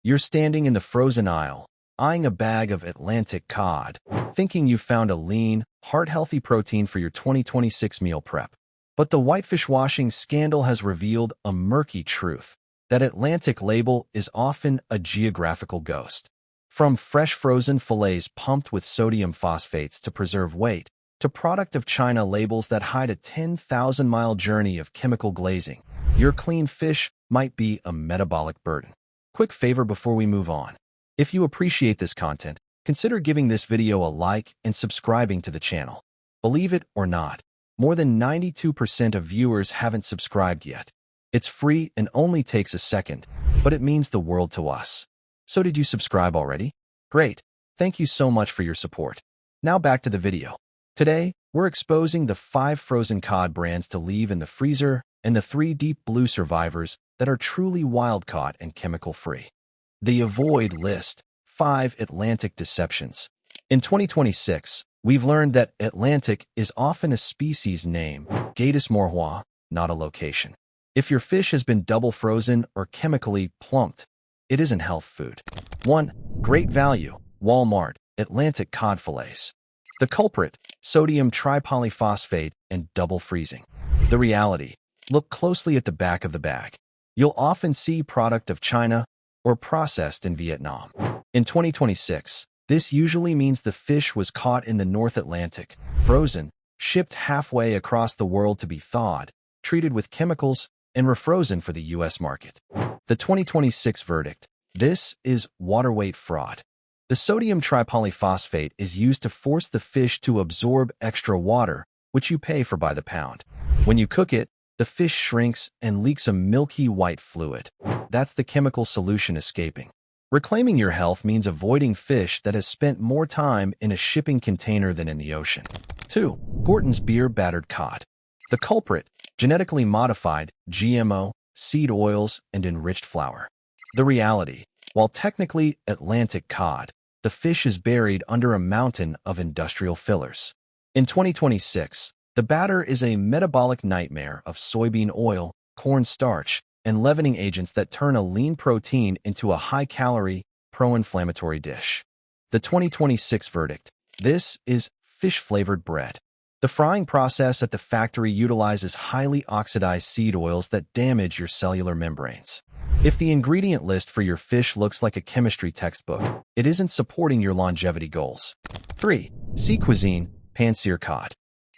You're standing in the frozen aisle, eyeing a bag of Atlantic cod, thinking you found a lean, heart-healthy protein for your 2026 meal prep. But the whitefish washing scandal has revealed a murky truth. That Atlantic label is often a geographical ghost. From fresh frozen fillets pumped with sodium phosphates to preserve weight, to product of China labels that hide a 10,000-mile journey of chemical glazing, your clean fish might be a metabolic burden. Quick favor before we move on. If you appreciate this content, consider giving this video a like and subscribing to the channel. Believe it or not, more than 92% of viewers haven't subscribed yet. It's free and only takes a second, but it means the world to us. So did you subscribe already? Great. Thank you so much for your support. Now back to the video. Today, we're exposing the 5 frozen cod brands to leave in the freezer and the 3 deep blue survivors that are truly wild-caught and chemical-free. The Avoid List: 5 Atlantic Deceptions. In 2026, we've learned that Atlantic is often a species name, Gadus morhua, not a location. If your fish has been double frozen or chemically plumped, it isn't health food. 1. Great value: Walmart, Atlantic cod fillets. The culprit: sodium tripolyphosphate and double freezing. The reality: look closely at the back of the bag. You'll often see product of China or processed in Vietnam. In 2026, this usually means the fish was caught in the North Atlantic, frozen, shipped halfway across the world to be thawed, treated with chemicals, and refrozen for the U.S. market. The 2026 verdict: this is water weight fraud. The sodium tripolyphosphate is used to force the fish to absorb extra water, which you pay for by the pound. When you cook it, the fish shrinks and leaks a milky white fluid. That's the chemical solution escaping. Reclaiming your health means avoiding fish that has spent more time in a shipping container than in the ocean. 2. Gorton's Beer Battered Cod. The culprit: genetically modified, GMO, seed oils, and enriched flour. The reality: while technically Atlantic cod, the fish is buried under a mountain of industrial fillers. In 2026, the batter is a metabolic nightmare of soybean oil, corn starch, and leavening agents that turn a lean protein into a high-calorie, pro-inflammatory dish. The 2026 verdict: this is fish-flavored bread. The frying process at the factory utilizes highly oxidized seed oils that damage your cellular membranes. If the ingredient list for your fish looks like a chemistry textbook, it isn't supporting your longevity goals. 3. Sea Cuisine Pan-Sear Cod.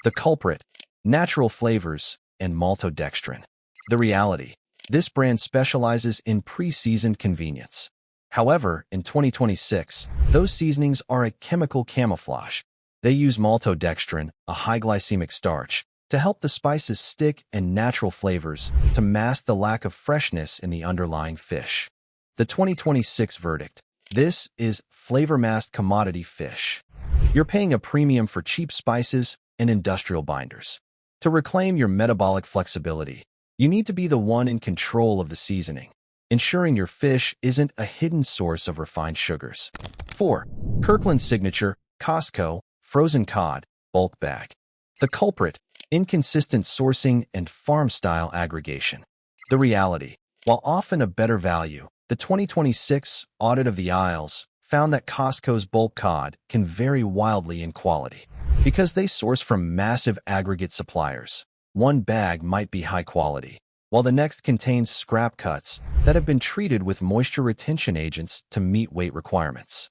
The culprit: natural flavors and maltodextrin. The reality: this brand specializes in pre-seasoned convenience. However, in 2026, those seasonings are a chemical camouflage. They use maltodextrin, a high glycemic starch, to help the spices stick and natural flavors to mask the lack of freshness in the underlying fish. The 2026 verdict: this is flavor-masked commodity fish. You're paying a premium for cheap spices and industrial binders. To reclaim your metabolic flexibility, you need to be the one in control of the seasoning, ensuring your fish isn't a hidden source of refined sugars. 4. Kirkland Signature Costco Frozen Cod Bulk Bag. The culprit: inconsistent sourcing and farm-style aggregation. The reality: while often a better value, the 2026 audit of the aisles found that Costco's bulk cod can vary wildly in quality. Because they source from massive aggregate suppliers, one bag might be high quality, while the next contains scrap cuts that have been treated with moisture retention agents to meet weight requirements.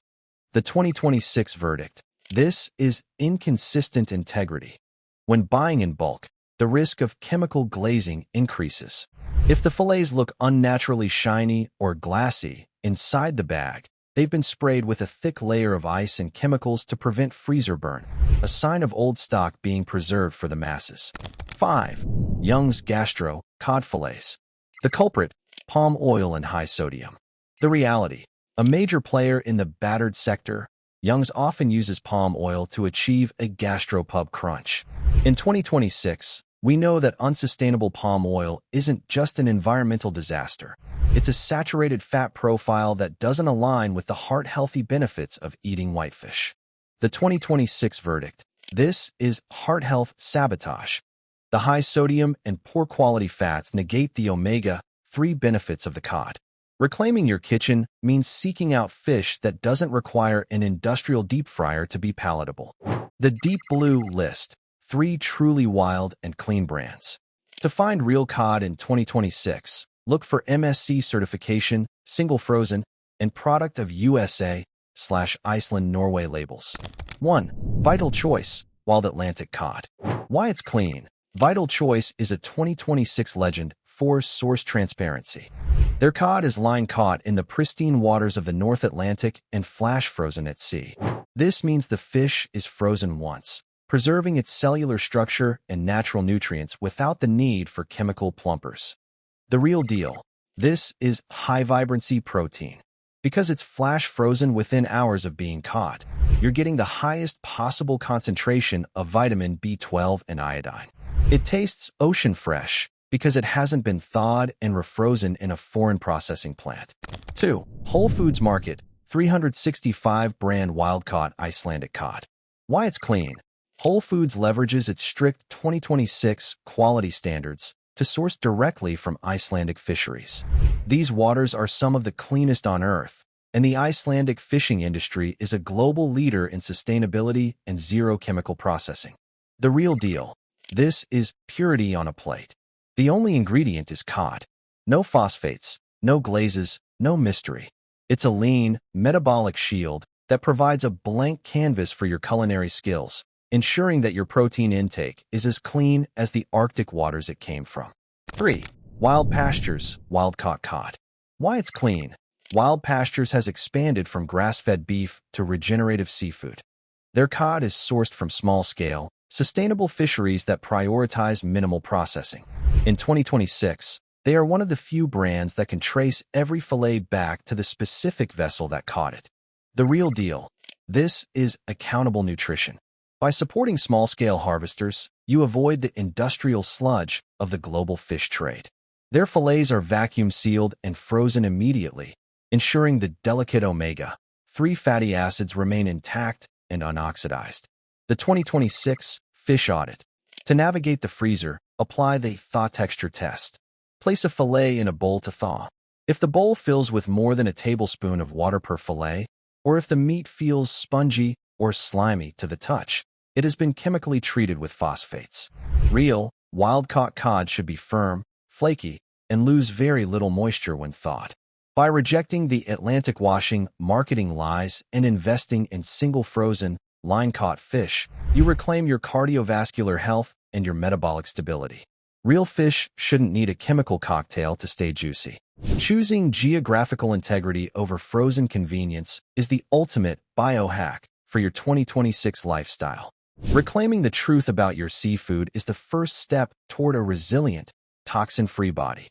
The 2026 verdict: this is inconsistent integrity. When buying in bulk, the risk of chemical glazing increases. If the fillets look unnaturally shiny or glassy inside the bag, they've been sprayed with a thick layer of ice and chemicals to prevent freezer burn, a sign of old stock being preserved for the masses. 5. Young's Gastro Cod Fillets. The culprit: palm oil and high sodium. The reality: a major player in the battered sector, Young's often uses palm oil to achieve a gastropub crunch. In 2026, we know that unsustainable palm oil isn't just an environmental disaster. It's a saturated fat profile that doesn't align with the heart-healthy benefits of eating whitefish. The 2026 verdict: this is heart health sabotage. The high sodium and poor quality fats negate the omega-3 benefits of the cod. Reclaiming your kitchen means seeking out fish that doesn't require an industrial deep fryer to be palatable. The Deep Blue List: 3 truly wild and clean brands. To find real cod in 2026, look for MSC certification, single frozen, and product of USA/Iceland Norway labels. 1. Vital Choice Wild Atlantic Cod. Why it's clean. Vital Choice is a 2026 legend for source transparency. Their cod is line caught in the pristine waters of the North Atlantic and flash frozen at sea. This means the fish is frozen once, preserving its cellular structure and natural nutrients without the need for chemical plumpers. The real deal. This is high-vibrancy protein. Because it's flash frozen within hours of being caught, you're getting the highest possible concentration of vitamin B12 and iodine. It tastes ocean fresh because it hasn't been thawed and refrozen in a foreign processing plant. 2. Whole Foods Market 365 brand wild-caught Icelandic cod. Why it's clean. Whole Foods leverages its strict 2026 quality standards to source directly from Icelandic fisheries. These waters are some of the cleanest on Earth, and the Icelandic fishing industry is a global leader in sustainability and zero chemical processing. The real deal. This is purity on a plate. The only ingredient is cod. No phosphates, no glazes, no mystery. It's a lean, metabolic shield that provides a blank canvas for your culinary skills, ensuring that your protein intake is as clean as the Arctic waters it came from. 3. Wild Pastures Wild-Caught Cod. Why it's clean. Wild Pastures has expanded from grass-fed beef to regenerative seafood. Their cod is sourced from small-scale, sustainable fisheries that prioritize minimal processing. In 2026, they are one of the few brands that can trace every fillet back to the specific vessel that caught it. The real deal. This is accountable nutrition. By supporting small-scale harvesters, you avoid the industrial sludge of the global fish trade. Their fillets are vacuum-sealed and frozen immediately, ensuring the delicate omega-3 fatty acids remain intact and unoxidized. The 2026 Fish Audit. To navigate the freezer, apply the thaw texture test. Place a fillet in a bowl to thaw. If the bowl fills with more than a tablespoon of water per fillet, or if the meat feels spongy or slimy to the touch, it has been chemically treated with phosphates. Real, wild-caught cod should be firm, flaky, and lose very little moisture when thawed. By rejecting the Atlantic washing marketing lies and investing in single frozen, line-caught fish, you reclaim your cardiovascular health and your metabolic stability. Real fish shouldn't need a chemical cocktail to stay juicy. Choosing geographical integrity over frozen convenience is the ultimate biohack for your 2026 lifestyle. Reclaiming the truth about your seafood is the first step toward a resilient, toxin-free body.